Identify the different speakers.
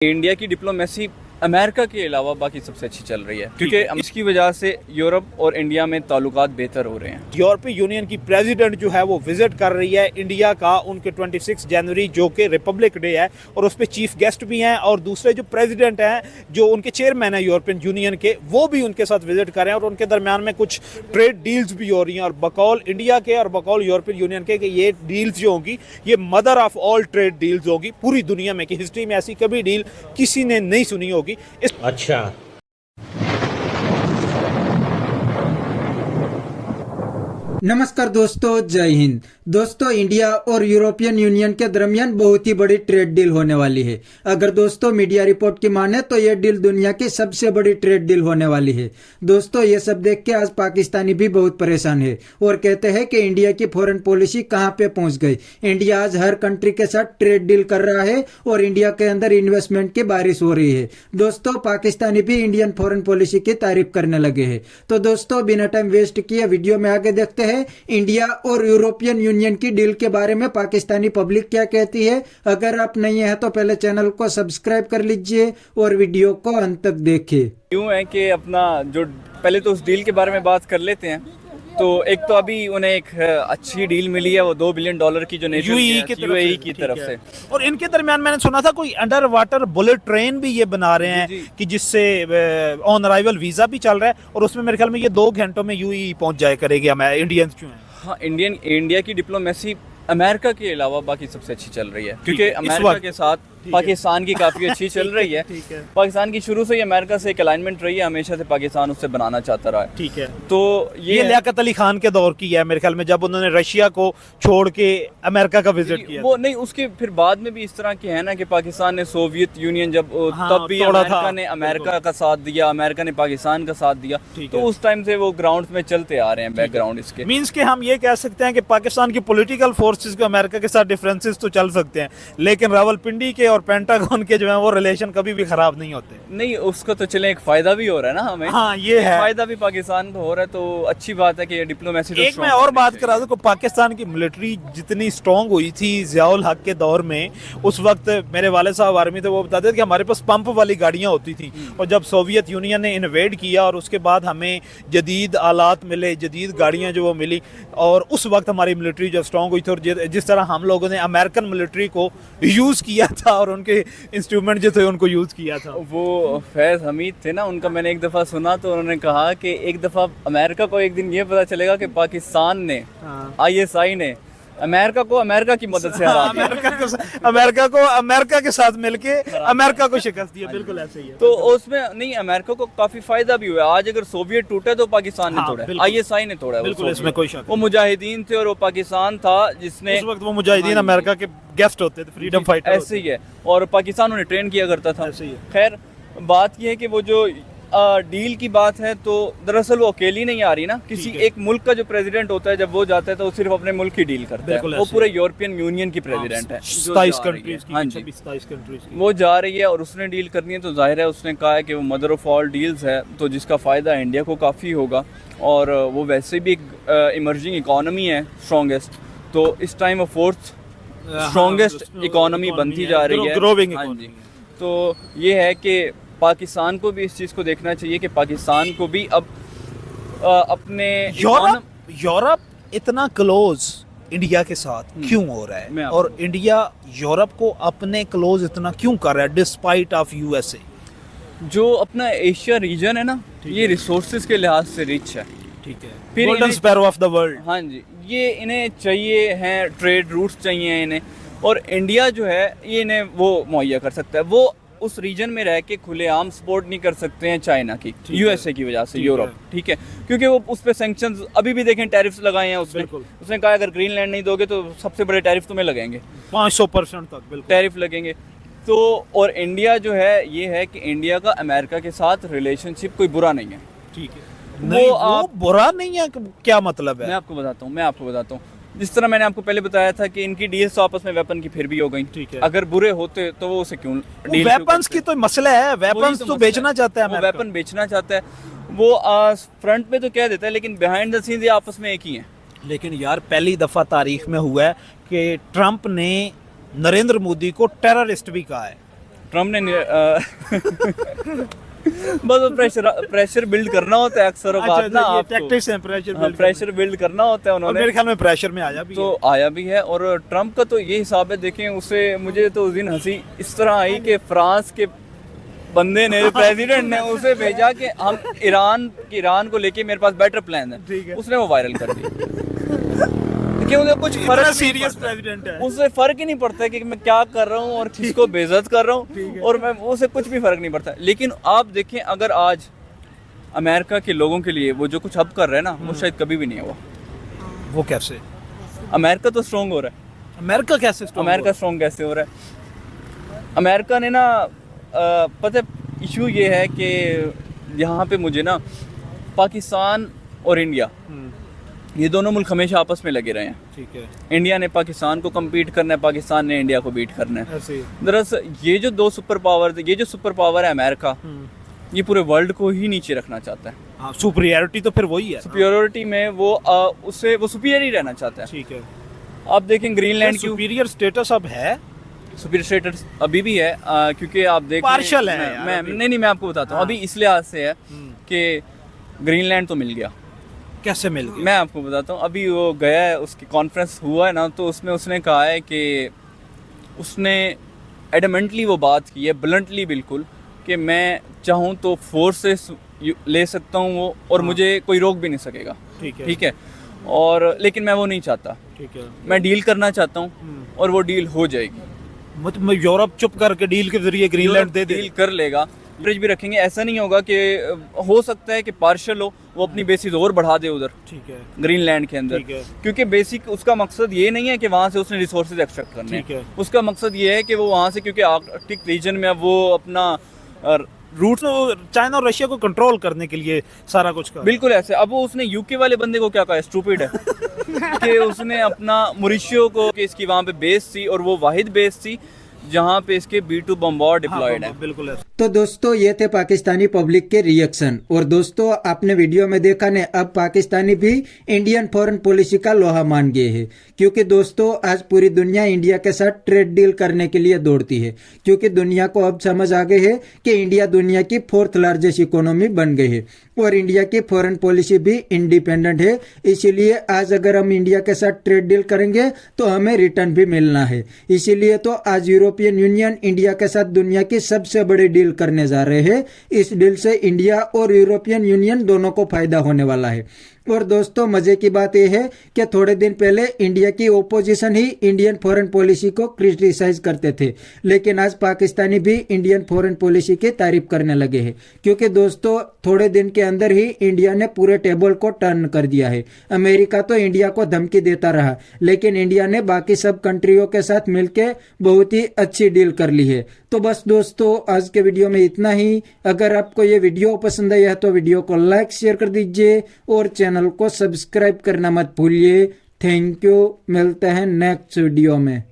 Speaker 1: India की diplomacy America के अलावा बाकी सबसे अच्छी चल रही है क्योंकि इसकी वजह से यूरोप और इंडिया में ताल्लुकात बेहतर हो रहे हैं।
Speaker 2: यूरोपीय यूनियन की प्रेसिडेंट जो है वो विजिट कर रही है इंडिया का, उनके 26 जनवरी जो कि रिपब्लिक डे है, और उस पर चीफ गेस्ट भी हैं और दूसरे जो प्रेसिडेंट हैं जो उनके चेयरमैन हैं यूरोपियन यूनियन के, वो भी उनके साथ विजिट कर रहे हैं और उनके दरमियान में कुछ ट्रेड डील्स भी हो रही हैं। और बकौल इंडिया के और बकौल यूरोपियन यूनियन के कि ये डील्स जो होंगी ये mother of all trade deals होगी पूरी दुनिया में, कि हिस्ट्री में ऐसी कभी डील किसी ने नहीं सुनी होगी।
Speaker 3: अच्छा,
Speaker 4: नमस्कार दोस्तों, जय हिंद। दोस्तों, इंडिया और यूरोपियन यूनियन के दरमियान बहुत ही बड़ी ट्रेड डील होने वाली है। अगर दोस्तों मीडिया रिपोर्ट की माने तो यह डील दुनिया की सबसे बड़ी ट्रेड डील होने वाली है। दोस्तों, ये सब देख के आज पाकिस्तानी भी बहुत परेशान है और कहते हैं कि इंडिया की फॉरेन पॉलिसी कहां पे पहुंच गई। इंडिया आज हर कंट्री के साथ ट्रेड डील कर रहा है और इंडिया के अंदर इन्वेस्टमेंट की बारिश हो रही है। दोस्तों, पाकिस्तानी भी इंडियन फॉरेन पॉलिसी की तारीफ करने लगे हैं। तो दोस्तों, बिना टाइम वेस्ट किए वीडियो में आगे देखते हैं इंडिया और यूरोपियन यूनियन की डील के बारे में पाकिस्तानी पब्लिक क्या कहती है। अगर आप नहीं है तो पहले चैनल को सब्सक्राइब कर लीजिए और वीडियो को अंत तक देखिए।
Speaker 1: यूँ है कि अपना जो पहले तो उस डील के बारे में बात कर लेते हैं। तो एक तो अभी उन्हें एक अच्छी डील मिली है, वो $2 बिलियन की जो यूएई की तरफ से।
Speaker 2: और इनके दरमियान मैंने सुना था कोई अंडर वाटर बुलेट ट्रेन भी ये बना रहे हैं कि जिससे ऑन अराइवल वीजा भी चल रहा है और उसमें मेरे ख्याल में ये 2 घंटों में यूएई पहुंच जाया करेगी। हमें इंडियंस क्यों हैं?
Speaker 1: हाँ, इंडिया की डिप्लोमेसी अमेरिका के अलावा बाकी सबसे अच्छी चल रही है क्योंकि अमेरिका के साथ पाकिस्तान की काफ़ी अच्छी चल रही है। पाकिस्तान की शुरू से ही अमेरिका से एक अलाइनमेंट रही है, हमेशा से पाकिस्तान उससे बनाना चाहता रहा है।
Speaker 2: ठीक है,
Speaker 1: तो ये
Speaker 2: लियाकत अली खान के दौर की है मेरे ख्याल में, जब उन्होंने रशिया को छोड़ के अमेरिका का विजिट किया।
Speaker 1: वो नहीं, उसके फिर बाद में भी इस तरह के है ना कि पाकिस्तान ने सोवियत यूनियन जब तब भी अमेरिका ने अमेरिका का साथ दिया, अमेरिका ने पाकिस्तान का साथ दिया। तो उस टाइम से वो ग्राउंड में चलते आ रहे हैं, बैकग्राउंड इसके।
Speaker 2: मींस के हम ये कह सकते हैं कि पाकिस्तान की पॉलिटिकल फोर्सेस को अमेरिका के साथ डिफरेंसेस तो चल सकते हैं, लेकिन रावलपिंडी के और पेंटागन के जो है वो रिलेशन कभी भी खराब नहीं होते।
Speaker 1: नहीं, उसको तो चले एक फायदा भी हो रहा है ना हमें।
Speaker 2: हाँ, ये है
Speaker 1: फायदा भी पाकिस्तान को हो रहा है, तो अच्छी बात है कि डिप्लोमेसी तो
Speaker 2: एक मैं और बात करा दूं, पाकिस्तान की मिलिट्री जितनी स्ट्रांग हुई थी जियाउल हक के दौर में, उस वक्त मेरे वाले साहब आर्मी थे, वो बताते थे कि हमारे पास पंप वाली गाड़ियां होती थी। और जब सोवियत यूनियन ने इन्वेड किया और उसके बाद हमें जदीद आलात मिले, जदीद गाड़ियां जो वो मिली, और उस वक्त हमारी मिलिट्री जो स्ट्रांग हुई थी। और जिस तरह हम लोगों ने अमेरिकन मिलिट्री को यूज किया था और उनके इंस्ट्रूमेंट जो थे उनको यूज किया था।
Speaker 1: वो फैज हमीद थे ना, उनका मैंने एक दफ़ा सुना तो उन्होंने कहा कि एक दफ़ा अमेरिका को एक दिन ये पता चलेगा कि पाकिस्तान ने ISI ने अमेरिका को अमेरिका की मदद से हरा दिया।
Speaker 2: अमेरिका के साथ मिलके अमेरिका को शिकस्त दिया। बिल्कुल ऐसे ही है।
Speaker 1: तो उसमें नहीं, अमेरिका को काफी फायदा भी हुआ। आज अगर सोवियत टूटे तो पाकिस्तान ने तोड़ा, ISI ने तोड़ा।
Speaker 2: बिल्कुल, इसमें कोई शक।
Speaker 1: वो मुजाहिदीन थे और वो पाकिस्तान था जिसने,
Speaker 2: उस वक्त वो मुजाहिदीन अमेरिका के गेस्ट होते थे, फ्रीडम फाइटर।
Speaker 1: ऐसे ही है, और पाकिस्तान उन्हें ट्रेन किया करता था।
Speaker 2: ऐसे ही है।
Speaker 1: खैर, बात यह है कि वो जो डील की बात है तो दरअसल वो अकेली नहीं आ रही ना। किसी एक मुल्क का जो प्रेसिडेंट होता है जब वो जाता है तो वो सिर्फ अपने मुल्क की डील करता है। वो पूरे यूरोपियन यूनियन की प्रेसिडेंट है,
Speaker 2: 27 कंट्रीज की।
Speaker 1: हाँ जी, 27 कंट्रीज की वो जा रही है और उसने डील करनी है। तो जाहिर है उसने कहा है कि वो मदर ऑफ ऑल डील्स है, तो जिसका फ़ायदा इंडिया को काफ़ी होगा। और वो वैसे भी एक इमर्जिंग इकॉनमी है, स्ट्रॉन्गेस्ट। तो इस टाइम वो 4th स्ट्रॉन्गेस्ट इकॉनमी बनती जा रही है। हाँ जी, तो ये है कि पाकिस्तान को भी इस चीज़ को देखना चाहिए कि पाकिस्तान को भी अब अपने
Speaker 2: यूरोप इतना क्लोज इंडिया के साथ क्यों हो रहा है, और इंडिया यूरोप को अपने क्लोज इतना क्यों कर रहा है डिस्पाइट ऑफ USA।
Speaker 1: जो अपना एशिया रीजन है ना, ये रिसोर्सेज के लिहाज से रिच है।
Speaker 2: ठीक है, फिर golden sparrow of the world.
Speaker 1: हाँ जी, ये इन्हें चाहिए हैं, ट्रेड रूट्स चाहिए इन्हें, और इंडिया जो है ये इन्हें वो मुहैया कर सकता है। वो उस रीजन में रह के खुलेआम सपोर्ट नहीं कर सकते हैं चाइना की, USA की वजह से, यूरोप। ठीक है, क्योंकि वो उस पर सैंक्शंस अभी भी देखें, टैरिफ्स लगाए हैं उसने कहा अगर ग्रीनलैंड नहीं दोगे तो सबसे बड़े टैरिफ तुम्हें लगेंगे, 500% तक टैरिफ लगेंगे। तो और इंडिया जो है ये है कि इंडिया का अमेरिका के साथ रिलेशनशिप कोई बुरा नहीं है। ठीक है,
Speaker 2: वो बुरा नहीं है, क्या मतलब है?
Speaker 1: मैं आपको बताता हूँ। जिस तरह मैंने आपको पहले बताया था कि इनकी डील्स तो आपस में वेपन की फिर भी हो गई। ठीक है, अगर बुरे होते तो वो उसे क्यों डील?
Speaker 2: वेपन्स की तो मसला है, वेपन्स तो बेचना चाहता है,
Speaker 1: वो वेपन बेचना चाहता है। वो फ्रंट में तो कह देता है लेकिन बिहाइंड द सीन्स ये आपस में एक ही हैं।
Speaker 2: लेकिन यार, पहली दफा तारीख में हुआ है कि ट्रंप ने नरेंद्र मोदी को टेररिस्ट भी कहा है।
Speaker 1: ट्रम्प ने बस वो प्रेशर बिल्ड करना होता है अक्सर वो बात ना,
Speaker 2: ये
Speaker 1: आपको
Speaker 2: टैक्टिक्स हैं प्रेशर बिल्ड
Speaker 1: प्रेशर बिल्ड करना होता है
Speaker 2: और
Speaker 1: उन्होंने,
Speaker 2: मेरे ख्याल में प्रेशर में आया भी
Speaker 1: तो आया भी है। और ट्रम्प का तो ये हिसाब है, देखें उसे, मुझे तो उस दिन हंसी इस तरह आई कि फ्रांस के बंदे ने, प्रेसिडेंट ने उसे भेजा कि हम ईरान को लेके मेरे पास बेटर प्लान
Speaker 2: ठीक है।
Speaker 1: है, उसने वो वायरल कर दिया। क्योंकि उसे कुछ फर्क
Speaker 2: इतना
Speaker 1: नहीं
Speaker 2: सीरियस
Speaker 1: पड़ता।
Speaker 2: प्रेसिडेंट है।
Speaker 1: उसे फर्क ही नहीं पड़ता है कि मैं क्या कर रहा हूँ और किसको बेइज्जत कर रहा हूँ, और मैं उसे कुछ भी फर्क नहीं पड़ता। लेकिन आप देखें, अगर आज अमेरिका के लोगों के लिए वो जो कुछ अब कर रहे हैं ना, वो शायद कभी भी नहीं हुआ।
Speaker 2: वो कैसे?
Speaker 1: अमेरिका तो स्ट्रॉन्ग हो रहा है।
Speaker 2: अमेरिका कैसे strong
Speaker 1: अमेरिका स्ट्रॉन्ग कैसे हो रहा है? अमेरिका ने ना पता है इशू ये है कि यहाँ पे मुझे ना पाकिस्तान और इंडिया, ये दोनों मुल्क हमेशा आपस में लगे रहे हैं।
Speaker 2: ठीक है,
Speaker 1: इंडिया ने पाकिस्तान को कम्पीट करना है, पाकिस्तान ने इंडिया को बीट करना है।
Speaker 2: ऐसे ही।
Speaker 1: दरअसल ये जो दो सुपर पावर, ये जो सुपर पावर है अमेरिका, ये पूरे वर्ल्ड को ही नीचे रखना चाहता है।
Speaker 2: हाँ, सुपीरियरिटी तो फिर वही है।
Speaker 1: सुपीरियरिटी में वो उससे वो सुपीरियर ही रहना चाहता है।
Speaker 2: ठीक है,
Speaker 1: आप देखें ग्रीनलैंड की
Speaker 2: सुपीरियर स्टेटस अब है।
Speaker 1: सुपीरियर स्टेटस अभी भी है, क्योंकि आप देख
Speaker 2: Partial है यार
Speaker 1: मैं
Speaker 2: अभी।
Speaker 1: नहीं मैं आपको बताता हूँ।
Speaker 2: हाँ।
Speaker 1: अभी इस लिहाज से है कि ग्रीनलैंड तो मिल गया।
Speaker 2: कैसे मिल गई?
Speaker 1: मैं आपको बताता हूँ, अभी वो गया है, उसकी कॉन्फ्रेंस हुआ है ना, तो उसमें उसने कहा है कि उसने एडमेंटली वो बात की है, ब्लंटली बिल्कुल, कि मैं चाहूँ तो फोर्स से ले सकता हूँ वो, और मुझे कोई रोक भी नहीं सकेगा।
Speaker 2: ठीक है,
Speaker 1: ठीक है, और लेकिन मैं वो नहीं चाहता,
Speaker 2: ठीक है।
Speaker 1: मैं डील करना चाहता हूँ, और वो डील हो जाएगी।
Speaker 2: मतलब यूरोप चुप करके डील के जरिए ग्रीनलैंड दे दे।
Speaker 1: डील कर लेगा, ब्रिज भी रखेंगे। ऐसा नहीं होगा कि हो सकता है कि पार्शल हो, वो अपनी बेसिस और बढ़ा दे उधर
Speaker 2: ठीक है,
Speaker 1: ग्रीनलैंड के अंदर,
Speaker 2: ठीक है।
Speaker 1: क्योंकि बेसिक उसका मकसद ये नहीं है कि वहाँ से उसने रिसोर्सेज एक्सट्रैक्ट करने
Speaker 2: ठीक है।
Speaker 1: हैं। उसका मकसद ये है कि वो वहाँ से, क्योंकि आर्कटिक रीजन में अब वो अपना
Speaker 2: रूट्स चाइना और रशिया को कंट्रोल करने के लिए सारा कुछ कर।
Speaker 1: बिल्कुल ऐसे। अब वो उसने यूके वाले बंदे को क्या कहा, स्टूपिड है कि उसने अपना मॉरिशियो को, कि इसकी वहाँ पे बेस थी और वो वाहिद बेस थी जहाँ पे इसके B2 बम्बार डिप्लॉयड है।
Speaker 2: बिल्कुल ऐसे।
Speaker 4: तो दोस्तों ये थे पाकिस्तानी पब्लिक के रिएक्शन। और दोस्तों आपने वीडियो में देखा ने, अब पाकिस्तानी भी इंडियन फॉरेन पॉलिसी का लोहा मान गए हैं, क्योंकि दोस्तों आज पूरी दुनिया इंडिया के साथ ट्रेड डील करने के लिए दौड़ती है, क्योंकि दुनिया को अब समझ आ गई है कि इंडिया दुनिया की 4th लार्जेस्ट इकोनॉमी बन गई है और इंडिया की फॉरेन पॉलिसी भी इंडिपेंडेंट है। इसीलिए आज अगर हम इंडिया के साथ ट्रेड डील करेंगे तो हमें रिटर्न भी मिलना है। इसीलिए तो आज यूरोपियन यूनियन इंडिया के साथ दुनिया की सबसे बड़ी डील करने जा रहे हैं। इस डील से इंडिया और यूरोपियन यूनियन दोनों को फायदा होने वाला है। और दोस्तों मजे की बात यह है कि थोड़े दिन पहले इंडिया की ओपोजिशन ही इंडियन फॉरेन पॉलिसी को क्रिटिसाइज करते थे, लेकिन आज पाकिस्तानी भी इंडियन फॉरेन पॉलिसी की तारीफ करने लगे हैं, क्योंकि दोस्तों थोड़े दिन के अंदर ही इंडिया ने पूरे टेबल को टर्न कर दिया है। अमेरिका तो इंडिया को धमकी देता रहा, लेकिन इंडिया ने बाकी सब कंट्रियों के साथ मिलकर बहुत ही अच्छी डील कर ली है। तो बस दोस्तों आज के वीडियो में इतना ही। अगर आपको ये वीडियो पसंद आया तो वीडियो को लाइक शेयर कर दीजिए और चैनल को सब्सक्राइब करना मत भूलिए। थैंक यू, मिलते हैं नेक्स्ट वीडियो में।